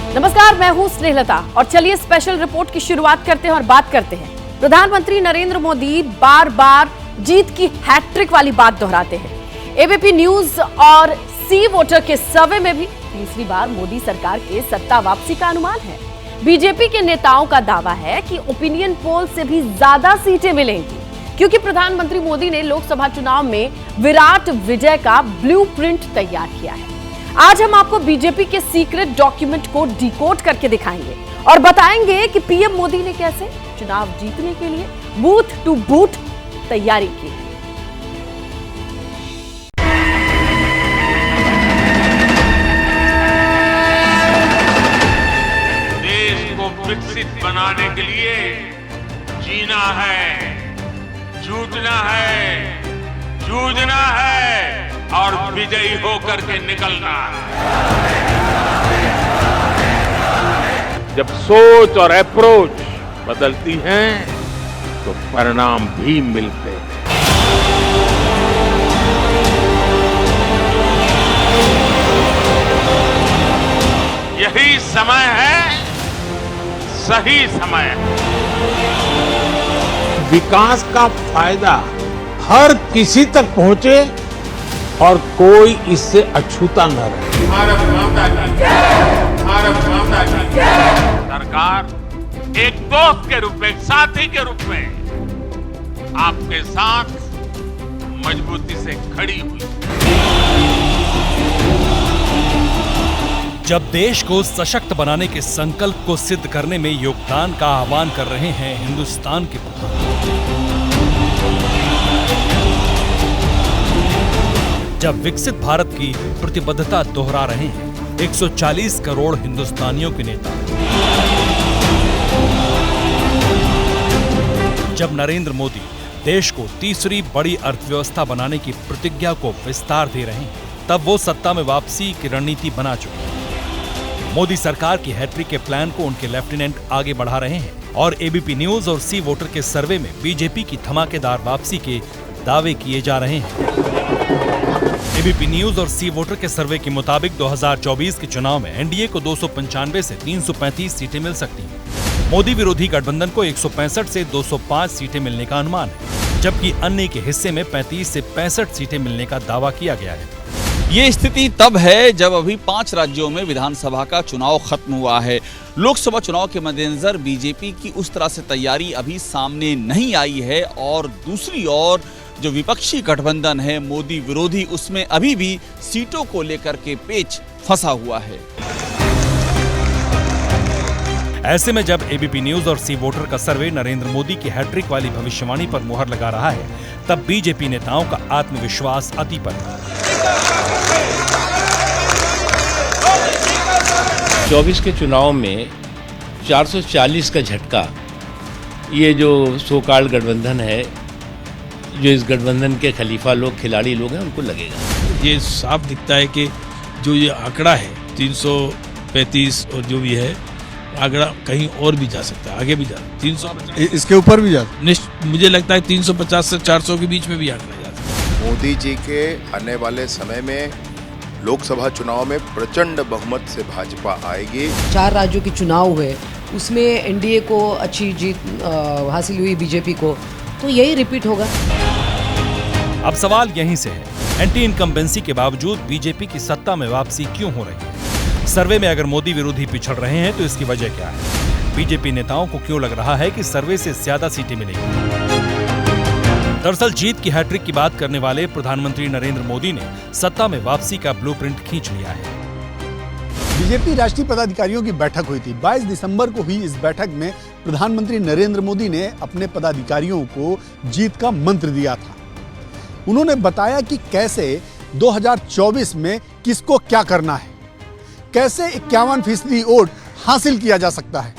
नमस्कार, मैं हूं स्नेहलता और चलिए स्पेशल रिपोर्ट की शुरुआत करते हैं और बात करते हैं। प्रधानमंत्री नरेंद्र मोदी बार बार जीत की हैट्रिक वाली बात दोहराते हैं। एबीपी न्यूज और सी वोटर के सर्वे में भी तीसरी बार मोदी सरकार के सत्ता वापसी का अनुमान है। बीजेपी के नेताओं का दावा है कि ओपिनियन पोल से भी ज्यादा सीटें मिलेंगी, क्योंकि प्रधानमंत्री मोदी ने लोकसभा चुनाव में विराट विजय का ब्लूप्रिंट तैयार किया है। आज हम आपको बीजेपी के सीक्रेट डॉक्यूमेंट को डिकोड करके दिखाएंगे और बताएंगे कि पीएम मोदी ने कैसे चुनाव जीतने के लिए बूथ टू बूथ तैयारी की है। देश को विकसित बनाने के लिए जीना है, जूझना है, जूझना है और विजयी होकर के निकलना है। जब सोच और अप्रोच बदलती हैं, तो परिणाम भी मिलते हैं। यही समय है, सही समय है। विकास का फायदा हर किसी तक पहुंचे और कोई इससे अछूता न रहे। भारत माता की जय, भारत माता की जय। सरकार एक दोस्त के रूप में, एक साथी के रूप में आपके साथ मजबूती से खड़ी हुई। जब देश को सशक्त बनाने के संकल्प को सिद्ध करने में योगदान का आह्वान कर रहे हैं हिंदुस्तान के प्रधानमंत्री, जब विकसित भारत की प्रतिबद्धता दोहरा रहे हैं 140 करोड़ हिंदुस्तानियों के नेता, जब नरेंद्र मोदी देश को तीसरी बड़ी अर्थव्यवस्था बनाने की प्रतिज्ञा को विस्तार दे रहे हैं, तब वो सत्ता में वापसी की रणनीति बना चुके हैं। मोदी सरकार की हैट्रिक के प्लान को उनके लेफ्टिनेंट आगे बढ़ा रहे हैं और एबीपी न्यूज और सी वोटर के सर्वे में बीजेपी की धमाकेदार वापसी के दावे किए जा रहे हैं। एबीपी न्यूज और सी वोटर के सर्वे के मुताबिक 2024 के चुनाव में एनडीए को 295 से 335 सीटें मिल सकती हैं। मोदी विरोधी गठबंधन को 165 से 205 सीटें मिलने का अनुमान है, जबकि अन्य के हिस्से में 35 से 65 सीटें मिलने का दावा किया गया है। ये स्थिति तब है जब अभी 5 राज्यों में विधानसभा का चुनाव खत्म हुआ है। लोकसभा चुनाव के मद्देनजर बीजेपी की उस तरह से तैयारी अभी सामने नहीं आई है और दूसरी ओर जो विपक्षी गठबंधन है मोदी विरोधी, उसमें अभी भी सीटों को लेकर के पेच फंसा हुआ है। ऐसे में जब एबीपी न्यूज और सी वोटर का सर्वे नरेंद्र मोदी की हैट्रिक वाली भविष्यवाणी पर मुहर लगा रहा है, तब बीजेपी नेताओं का आत्मविश्वास अति पर है। 24 के चुनाव में 440 का झटका ये जो सो कॉल्ड गठबंधन है, जो इस गठबंधन के खलीफा लोग, खिलाड़ी लोग हैं, उनको लगेगा। ये साफ दिखता है कि जो ये आंकड़ा है 335 और जो भी है आंकड़ा कहीं और भी जा सकता है, आगे भी जा 350 इसके ऊपर भी जा, मुझे लगता है 350 से 400 के बीच में भी आंकड़ा जा सकता है। मोदी जी के आने वाले समय में लोकसभा चुनाव में प्रचंड बहुमत से भाजपा आएगी। 4 राज्यों के चुनाव हुए, उसमें एनडीए को अच्छी जीत हासिल हुई, बीजेपी को, तो यही रिपीट होगा। अब सवाल यहीं से है, एंटी इनकम्बेंसी के बावजूद बीजेपी की सत्ता में वापसी क्यों हो रही है? सर्वे में अगर मोदी विरोधी पिछड़ रहे हैं तो इसकी वजह क्या है? बीजेपी नेताओं को क्यों लग रहा है कि सर्वे से ज्यादा सीटें मिलेंगी? दरअसल जीत की हैट्रिक की बात करने वाले प्रधानमंत्री नरेंद्र मोदी ने सत्ता में वापसी का ब्लूप्रिंट खींच लिया है। बीजेपी राष्ट्रीय पदाधिकारियों की बैठक हुई थी। 22 दिसंबर को हुई इस बैठक में प्रधानमंत्री नरेंद्र मोदी ने अपने पदाधिकारियों को जीत का मंत्र दिया था। उन्होंने बताया कि कैसे 2024 में किसको क्या करना है, कैसे 51% वोट हासिल किया जा सकता है।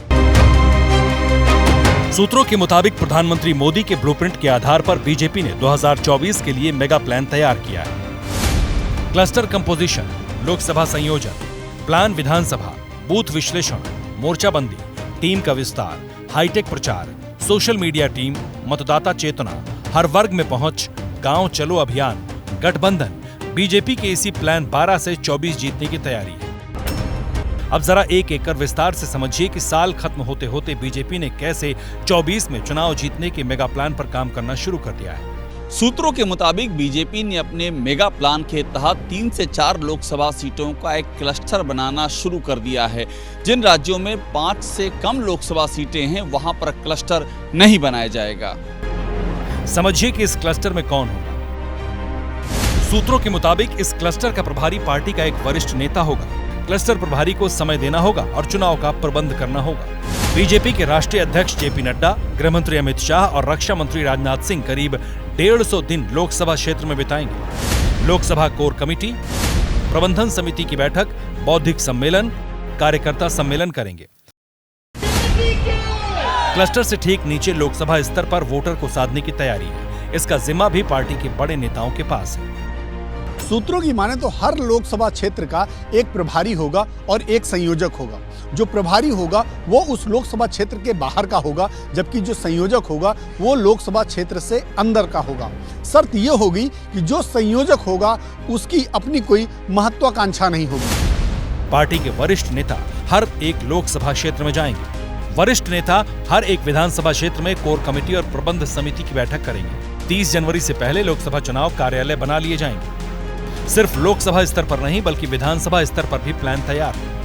सूत्रों के मुताबिक प्रधानमंत्री मोदी के ब्लूप्रिंट के आधार पर बीजेपी ने 2024 के लिए मेगा प्लान तैयार किया है। क्लस्टर कंपोजिशन, लोकसभा संयोजन, प्लान विधानसभा, बूथ विश्लेषण, मोर्चाबंदी, टीम का विस्तार, हाईटेक प्रचार, सोशल मीडिया टीम, मतदाता चेतना, हर वर्ग में पहुंच, गांव चलो अभियान, गठबंधन, बीजेपी के इसी प्लान 12 से 24 जीतने की तैयारी है। अब जरा एक एक कर विस्तार से समझिए कि साल खत्म होते होते बीजेपी ने कैसे 24 में चुनाव जीतने के मेगा प्लान पर काम करना शुरू कर दिया है। सूत्रों के मुताबिक बीजेपी ने अपने मेगा प्लान के तहत 3 से 4 लोकसभा सीटों का एक क्लस्टर बनाना शुरू कर दिया है। जिन राज्यों में 5 से कम लोकसभा सीटें हैं वहां पर क्लस्टर नहीं बनाया जाएगा। समझिए कि इस क्लस्टर में कौन होगा। सूत्रों के मुताबिक इस क्लस्टर का प्रभारी पार्टी का एक वरिष्ठ नेता होगा। क्लस्टर प्रभारी को समय देना होगा और चुनाव का प्रबंध करना होगा। बीजेपी के राष्ट्रीय अध्यक्ष जेपी नड्डा, गृह मंत्री अमित शाह और रक्षा मंत्री राजनाथ सिंह करीब 150 दिन लोकसभा क्षेत्र में बिताएंगे। लोकसभा कोर कमेटी, प्रबंधन समिति की बैठक, बौद्धिक सम्मेलन, कार्यकर्ता सम्मेलन करेंगे। क्लस्टर से ठीक नीचे लोकसभा स्तर पर वोटर को साधने की तैयारी है। इसका जिम्मा भी पार्टी के बड़े नेताओं के पास है। सूत्रों की माने तो हर लोकसभा क्षेत्र का एक प्रभारी होगा और एक संयोजक होगा। जो प्रभारी होगा वो उस लोकसभा क्षेत्र के बाहर का होगा, जबकि जो संयोजक होगा वो लोकसभा क्षेत्र से अंदर का होगा। शर्त यह होगी कि जो संयोजक होगा उसकी अपनी कोई महत्वाकांक्षा नहीं होगी। पार्टी के वरिष्ठ नेता हर एक लोकसभा क्षेत्र में जाएंगे। वरिष्ठ नेता हर एक विधानसभा क्षेत्र में कोर कमेटी और प्रबंध समिति की बैठक करेंगे। 30 जनवरी से पहले लोकसभा चुनाव कार्यालय बना लिए जाएंगे। सिर्फ लोकसभा स्तर पर नहीं बल्कि विधानसभा स्तर पर भी प्लान तैयार है।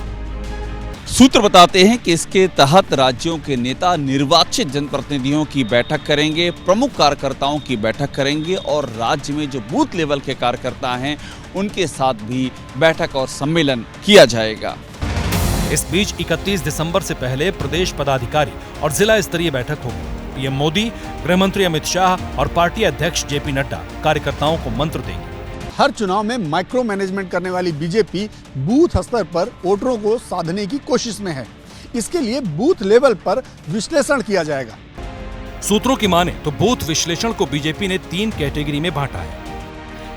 सूत्र बताते हैं कि इसके तहत राज्यों के नेता निर्वाचित जनप्रतिनिधियों की बैठक करेंगे, प्रमुख कार्यकर्ताओं की बैठक करेंगे और राज्य में जो बूथ लेवल के कार्यकर्ता हैं उनके साथ भी बैठक और सम्मेलन किया जाएगा। इस बीच 31 दिसंबर से पहले प्रदेश पदाधिकारी और जिला स्तरीय बैठक होगी। पीएम मोदी, गृह मंत्री अमित शाह और पार्टी अध्यक्ष जेपी नड्डा कार्यकर्ताओं को मंत्र देंगे। हर चुनाव में माइक्रो मैनेजमेंट करने वाली बीजेपी बूथ स्तर पर वोटरों को साधने की कोशिश में है। इसके लिए बूथ लेवल पर विश्लेषण किया जाएगा। सूत्रों की माने तो बूथ विश्लेषण को बीजेपी ने 3 कैटेगरी में बांटा है।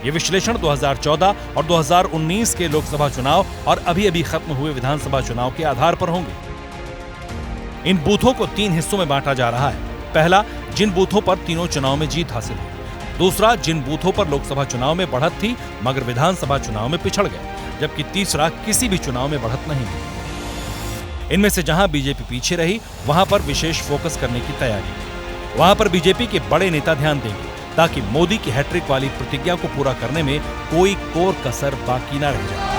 ये विश्लेषण 2014 और 2019 के लोकसभा चुनाव और अभी खत्म हुए विधानसभा चुनाव के आधार पर होंगे। इन बूथों को 3 हिस्सों में बांटा जा रहा है। पहला, जिन बूथों पर तीनों चुनाव में जीत हासिल हुई। दूसरा, जिन बूथों पर लोकसभा चुनाव में बढ़त थी मगर विधानसभा चुनाव में पिछड़ गए। जबकि तीसरा, किसी भी चुनाव में बढ़त नहीं हुई। इनमें से जहां बीजेपी पीछे रही वहां पर विशेष फोकस करने की तैयारी है। वहां पर बीजेपी के बड़े नेता ध्यान देंगे ताकि मोदी की हैट्रिक वाली प्रतिज्ञा को पूरा करने में कोई कोर कसर बाकी न रह जाए।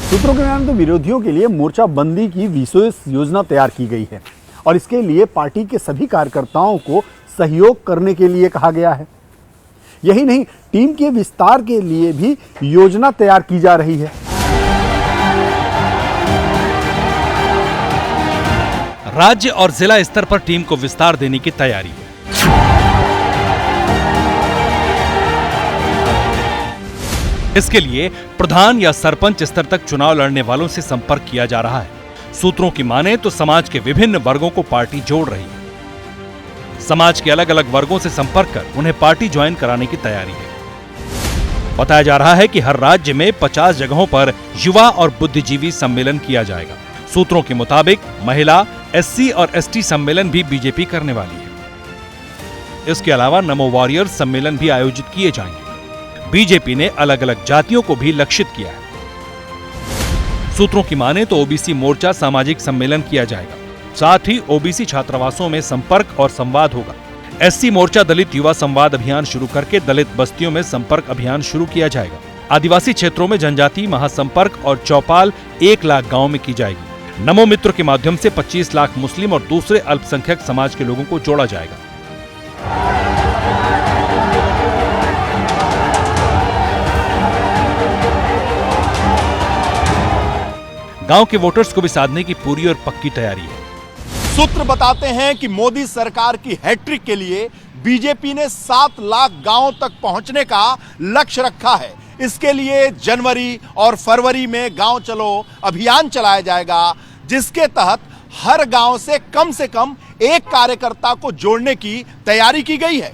सूत्रों के बयान तो विरोधियों के लिए मोर्चा बंदी की विशेष योजना तैयार की गई है और इसके लिए पार्टी के सभी कार्यकर्ताओं को सहयोग करने के लिए कहा गया है। यही नहीं, टीम के विस्तार के लिए भी योजना तैयार की जा रही है। राज्य और जिला स्तर पर टीम को विस्तार देने की तैयारी है। इसके लिए प्रधान या सरपंच स्तर तक चुनाव लड़ने वालों से संपर्क किया जा रहा है। सूत्रों की माने तो समाज के विभिन्न वर्गों को पार्टी जोड़ रही है। समाज के अलग अलग वर्गों से संपर्क कर उन्हें पार्टी ज्वाइन कराने की तैयारी है। बताया जा रहा है कि हर राज्य में 50 जगहों पर युवा और बुद्धिजीवी सम्मेलन किया जाएगा। सूत्रों के मुताबिक महिला, एससी और एसटी सम्मेलन भी बीजेपी करने वाली है। इसके अलावा नमो वॉरियर्स सम्मेलन भी आयोजित किए जाएंगे। बीजेपी ने अलग अलग जातियों को भी लक्षित किया है। सूत्रों की माने तो ओबीसी मोर्चा सामाजिक सम्मेलन किया जाएगा। साथ ही ओबीसी छात्रावासों में संपर्क और संवाद होगा। एससी मोर्चा दलित युवा संवाद अभियान शुरू करके दलित बस्तियों में संपर्क अभियान शुरू किया जाएगा। आदिवासी क्षेत्रों में जनजाति महासंपर्क और चौपाल 1 लाख गांव में की जाएगी। नमो मित्र के माध्यम से 25 लाख मुस्लिम और दूसरे अल्पसंख्यक समाज के लोगों को जोड़ा जाएगा। गांव के वोटर्स को भी साधने की पूरी और पक्की तैयारी है। सूत्र बताते हैं कि मोदी सरकार की हैट्रिक के लिए बीजेपी ने 7 लाख गांवों तक पहुंचने का लक्ष्य रखा है। इसके लिए जनवरी और फरवरी में गांव चलो अभियान चलाया जाएगा, जिसके तहत हर गांव से कम एक कार्यकर्ता को जोड़ने की तैयारी की गई है।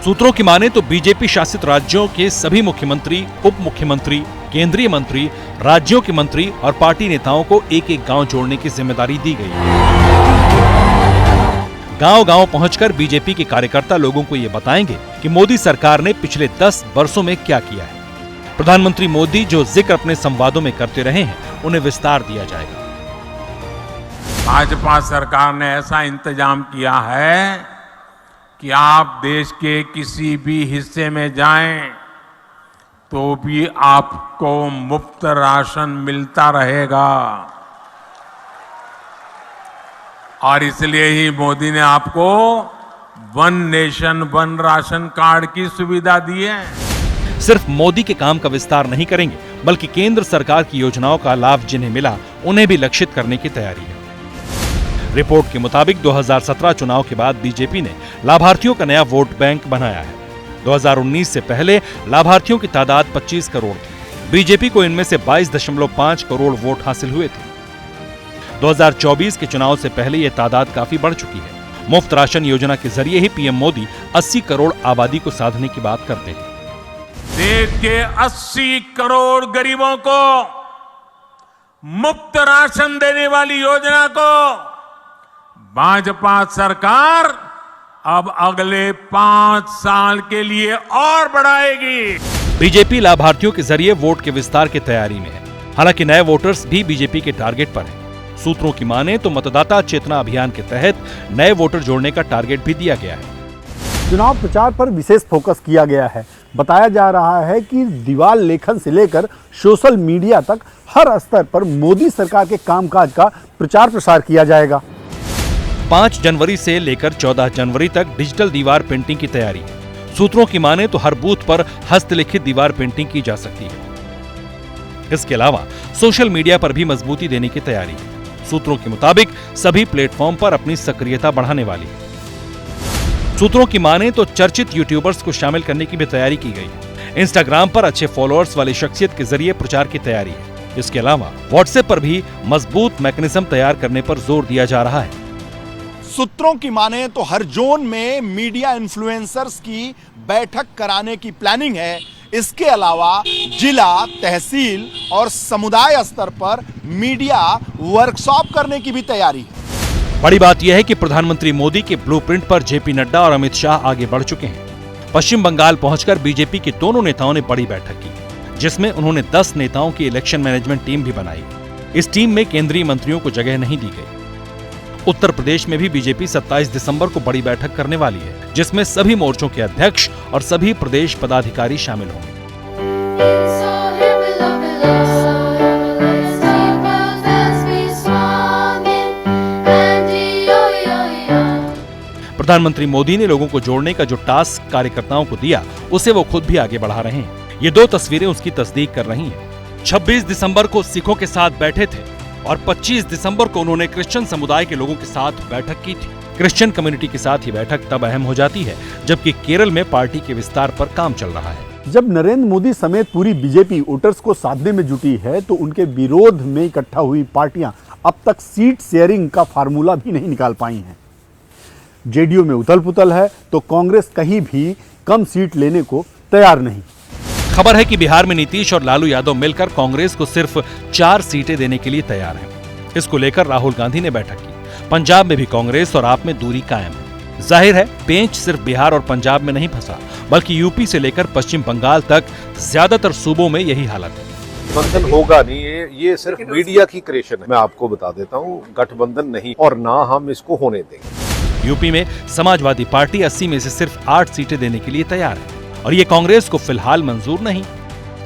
सूत्रों की माने तो बीजेपी शासित राज्यों के सभी मुख्यमंत्री, उप मुख्यमंत्री, केंद्रीय मंत्री, राज्यों के मंत्री और पार्टी नेताओं को एक एक गांव जोड़ने की जिम्मेदारी दी गई है। गांव-गांव पहुंचकर बीजेपी के कार्यकर्ता लोगों को ये बताएंगे कि मोदी सरकार ने पिछले 10 वर्षों में क्या किया है। प्रधानमंत्री मोदी जो जिक्र अपने संवादों में करते रहे हैं, उन्हें विस्तार दिया जाएगा। भाजपा सरकार ने ऐसा इंतजाम किया है कि आप देश के किसी भी हिस्से में जाएं तो भी आपको मुफ्त राशन मिलता रहेगा। और इसलिए ही मोदी ने आपको one nation one ration card की सुविधा दी है। सिर्फ मोदी के काम का विस्तार नहीं करेंगे, बल्कि केंद्र सरकार की योजनाओं का लाभ जिन्हें मिला, उन्हें भी लक्षित करने की तैयारी है। रिपोर्ट के मुताबिक 2017 चुनाव के बाद बीजेपी ने लाभार्थियों का नया वोट बैंक बनाया है। 2019 से पहले लाभार्थियों की तादाद 25 करोड़ थी। बीजेपी को इनमें से 22.5 करोड़ वोट हासिल हुए थे। 2024 के चुनाव से पहले यह तादाद काफी बढ़ चुकी है। मुफ्त राशन योजना के जरिए ही पीएम मोदी 80 करोड़ आबादी को साधने की बात करते हैं। देश के 80 करोड़ गरीबों को मुफ्त राशन देने वाली योजना को भाजपा सरकार अब अगले 5 साल के लिए और बढ़ाएगी। बीजेपी लाभार्थियों के जरिए वोट के विस्तार की तैयारी में है। हालांकि नए वोटर्स भी बीजेपी के टारगेट पर हैं। सूत्रों की माने तो मतदाता चेतना अभियान के तहत नए वोटर जोड़ने का टारगेट भी दिया गया है। चुनाव प्रचार पर विशेष फोकस किया गया है। बताया जा रहा है कि दीवार लेखन से लेकर सोशल मीडिया तक हर स्तर पर मोदी सरकार के कामकाज का प्रचार प्रसार किया जाएगा। 5 जनवरी से लेकर 14 जनवरी तक डिजिटल दीवार पेंटिंग की तैयारी है। सूत्रों की माने तो हर बूथ पर हस्तलिखित दीवार पेंटिंग की जा सकती है। इसके अलावा सोशल मीडिया पर भी मजबूती देने की तैयारी है। सूत्रों के मुताबिक सभी प्लेटफॉर्म पर अपनी सक्रियता बढ़ाने वाली है। सूत्रों की माने तो चर्चित यूट्यूबर्स को शामिल करने की भी तैयारी की गई है। इंस्टाग्राम पर अच्छे फॉलोअर्स वाली शख्सियत के जरिए प्रचार की तैयारी है। इसके अलावा व्हाट्सएप पर भी मजबूत मैकेनिज्म तैयार करने पर जोर दिया जा रहा है। सूत्रों की माने तो हर जोन में मीडिया इन्फ्लुएंसर्स की बैठक कराने की प्लानिंग है। इसके अलावा जिला, तहसील और समुदाय स्तर पर मीडिया वर्कशॉप करने की भी तैयारी है। बड़ी बात यह है कि प्रधानमंत्री मोदी के ब्लूप्रिंट पर जेपी नड्डा और अमित शाह आगे बढ़ चुके हैं। पश्चिम बंगाल पहुंचकर बीजेपी के दोनों नेताओं ने बड़ी बैठक की, जिसमें उन्होंने 10 नेताओं की इलेक्शन मैनेजमेंट टीम भी बनाई। इस टीम में केंद्रीय मंत्रियों को जगह नहीं दी गई। उत्तर प्रदेश में भी बीजेपी 27 दिसंबर को बड़ी बैठक करने वाली है, जिसमें सभी मोर्चों के अध्यक्ष और सभी प्रदेश पदाधिकारी शामिल होंगे। प्रधानमंत्री मोदी ने लोगों को जोड़ने का जो टास्क कार्यकर्ताओं को दिया, उसे वो खुद भी आगे बढ़ा रहे हैं। ये 2 तस्वीरें उसकी तस्दीक कर रही हैं। 26 दिसंबर को सिखों के साथ बैठे थे और 25 दिसंबर को उन्होंने क्रिश्चियन समुदाय के लोगों के साथ बैठक की थी। क्रिश्चियन कम्युनिटी के साथ ये बैठक तब अहम हो जाती है जबकि केरल में पार्टी के विस्तार पर काम चल रहा है। जब नरेंद्र मोदी समेत पूरी बीजेपी वोटर्स को साधने में जुटी है, तो उनके विरोध में इकट्ठा हुई पार्टियां अब तक सीट शेयरिंग का फार्मूला भी नहीं निकाल पाई हैं। जेडीयू में उथल पुथल है तो कांग्रेस कहीं भी कम सीट लेने को तैयार नहीं। खबर है कि बिहार में नीतीश और लालू यादव मिलकर कांग्रेस को सिर्फ 4 सीटें देने के लिए तैयार हैं। इसको लेकर राहुल गांधी ने बैठक की। पंजाब में भी कांग्रेस और आप में दूरी कायम है। जाहिर है पेंच सिर्फ बिहार और पंजाब में नहीं फंसा, बल्कि यूपी से लेकर पश्चिम बंगाल तक ज्यादातर सूबों में यही हालत है। गठबंधन होगा नहीं, ये सिर्फ मीडिया की क्रिएशन है। मैं आपको बता देता हूँ, गठबंधन नहीं और ना हम इसको होने देंगे। यूपी में समाजवादी पार्टी 80 में से सिर्फ 8 सीटें देने के लिए तैयार है और ये कांग्रेस को फिलहाल मंजूर नहीं।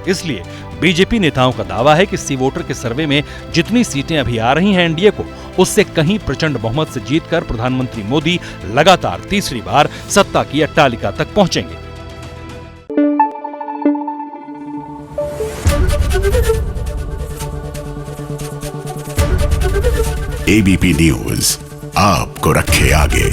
इसलिए बीजेपी नेताओं का दावा है कि सी वोटर के सर्वे में जितनी सीटें अभी आ रही हैं एनडीए को, उससे कहीं प्रचंड बहुमत से जीतकर प्रधानमंत्री मोदी लगातार तीसरी बार सत्ता की अट्टालिका तक पहुंचेंगे। एबीपी न्यूज आपको रखे आगे।